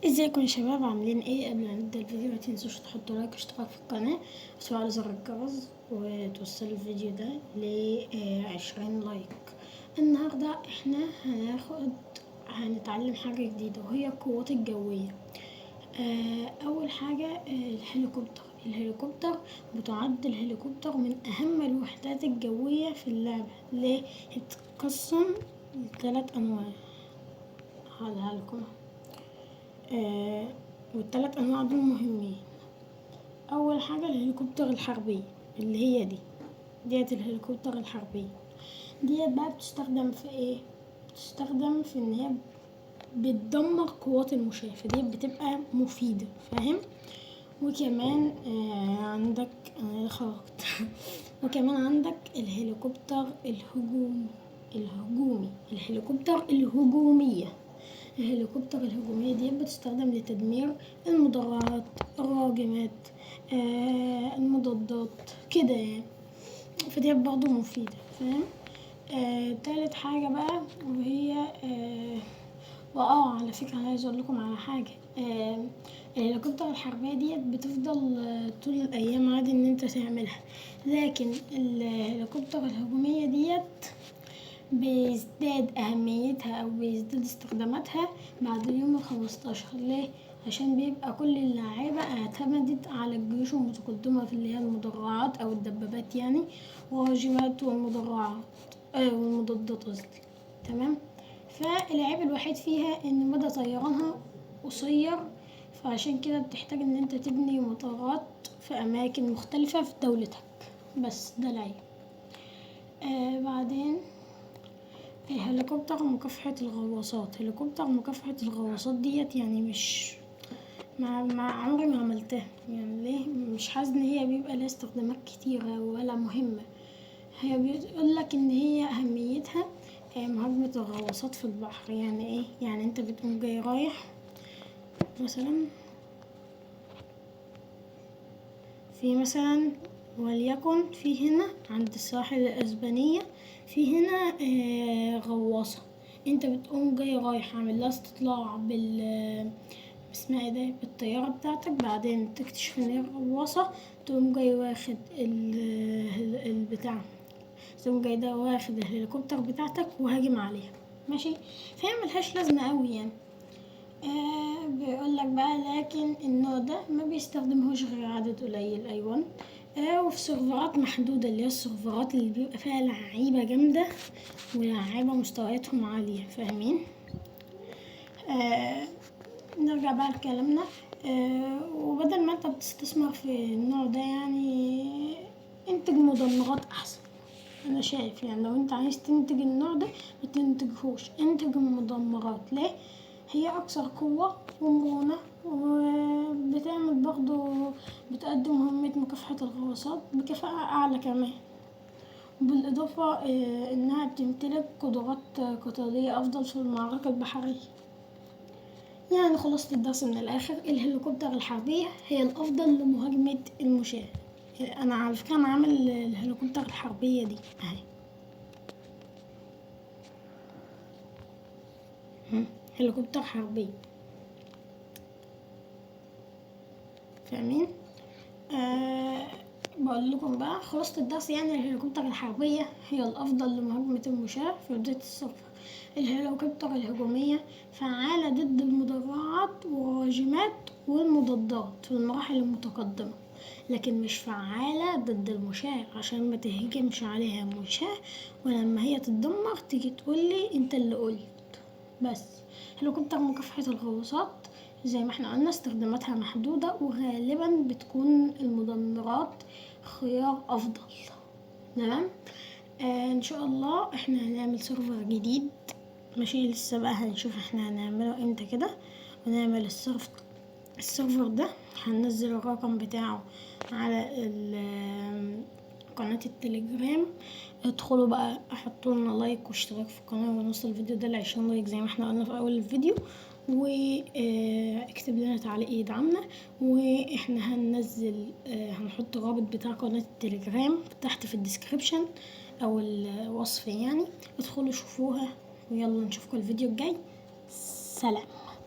ازيكم يا شباب، عاملين ايه؟ قبل ما نبدا الفيديو ما تنسوش تحطوا لايك واشتراك في القناه وتفعلوا زر الجرس وتوصلوا الفيديو ده ل 20 لايك. النهارده احنا هنتعلم حاجه جديده وهي القوات الجويه. اول حاجه الهليكوبتر بتعد الهليكوبتر من اهم الوحدات الجويه في اللعبه. ليه؟ بتتقسم لثلاث انواع. هقولها لكم. والتلات انواع دول مهمين. اول حاجه الهليكوبتر الحربيه اللي هي ديت الهليكوبتر الحربيه ديت بقى بتستخدم في ايه؟ بتستخدم في ان هي بتدمر قوات المشاة، فديت بتبقى مفيده، فاهم؟ وكمان عندك خرجت وكمان عندك الهليكوبتر الهجومي الهليكوبتر الهجومية. الهليكوبتر الهجومية دي بتستخدم لتدمير المدرعات، الراجمات، المضادات كده يعني، فدي برضه مفيدة، فاهم؟ تالت حاجة بقى وهي على فكرة أنا عايز اقول لكم على حاجة. الهليكوبتر الحربية ديت بتفضل طول الايام عادي ان انت تعملها، لكن الهليكوبتر الهجومية ديت بيزداد أهميتها أو بيزداد استخداماتها بعد اليوم 15. ليه؟ عشان بيبقى كل اللاعيبة اعتمدت على الجيوش المتقدمة في اللي هي المدرعات أو الدبابات يعني، والراجمات والمدرعات والمضادات قصدي. تمام؟ فالعيب الوحيد فيها ان مدى طيرانها قصير، فعشان كده بتحتاج ان انت تبني مطارات في اماكن مختلفة في دولتك، بس ده العيب. بعدين هليكوبتر مكافحة الغواصات. هليكوبتر مكافحة الغواصات ديت يعني مش مع عمري ما عملتها، يعني ليه؟ مش حاسة ان هي بيبقى لها استخدامات كتيرة ولا مهمة. هي بيقولك ان هي اهميتها مهاجمة الغواصات في البحر. يعني ايه؟ يعني انت بتقوم جاي رايح مثلا وليكن في هنا عند الساحل الاسبانية في هنا غواصة، انت بتقوم جاي رايح عامل لها استطلاع اسمها ايه ده، بالطيارة بتاعتك، بعدين تكتشف ان هي غواصة، تقوم جاي واخد البتاع، تقوم جاي ده واخد الهليكوبتر بتاعتك وهاجم عليها، ماشي؟ فهي ملهاش لازمة اوي يعني. بيقولك بقى لكن النوع ده ما بيستخدمهوش غير عدد قليل، ايوه. وفي سيرفرات محدودة، اللي هي السيرفرات اللي بيبقى فيها لعيبة جامدة ولعيبة مستوياتهم عالية، فاهمين؟ نرجع بقى لكلامنا. وبدل ما انت بتستثمر في النوع ده يعني انتج مدمرات احسن. انا شايف يعني لو انت عايز تنتج النوع ده ما تنتجهوش، انتج المدمرات. ليه؟ هي اكثر قوة ومرونة، وبتعمل برضو بتقدم مهمة مكافحة الغواصات بكفاءة اعلى كمان، بالاضافة انها بتمتلك قدرات قتالية افضل في المعركة البحرية. يعني خلاصة الدرس من الآخر، الهليكوبتر الحربية هي الأفضل لمهاجمة المشاة. أنا على فكرة أنا عامل الهليكوبتر الحربية دي أهي، هليكوبتر حربية، فاهمين؟ بقول لكم بقى خلاصة الدرس، يعني الهليكوبتر الحربية هي الأفضل لمهاجمة المشاة في بداية السفر. الهليكوبتر الهجومية فعالة ضد المدرعات والراجمات والمضادات في المراحل المتقدمة، لكن مش فعالة ضد المشاة عشان ما تهجمش عليها المشاة ولما هي تتدمر تيجي تقولي انت اللي قلت. بس هليكوبتر مكافحة الغواصات زي ما احنا قلنا استخداماتها محدودة، وغالبا بتكون المدمرات خيار افضل. تمام؟ ان شاء الله احنا هنعمل سيرفر جديد، ماشي؟ لسه بقى هنشوف احنا هنعمله امتى كده، ونعمل السيرفر ده هننزل الرقم بتاعه على قناة التليجرام. ادخلوا بقى احطوا لنا لايك واشتراك في القناة ونوصل الفيديو ده ل20 لايك زي ما احنا قلنا في اول الفيديو، واكتب لنا تعليق يدعمنا. واحنا هننزل هنحط الرابط بتاع قناة التليجرام تحت في الديسكريبشن او الوصف يعني، ادخلوا شوفوها، ويلا نشوفكم الفيديو الجاي. سلام.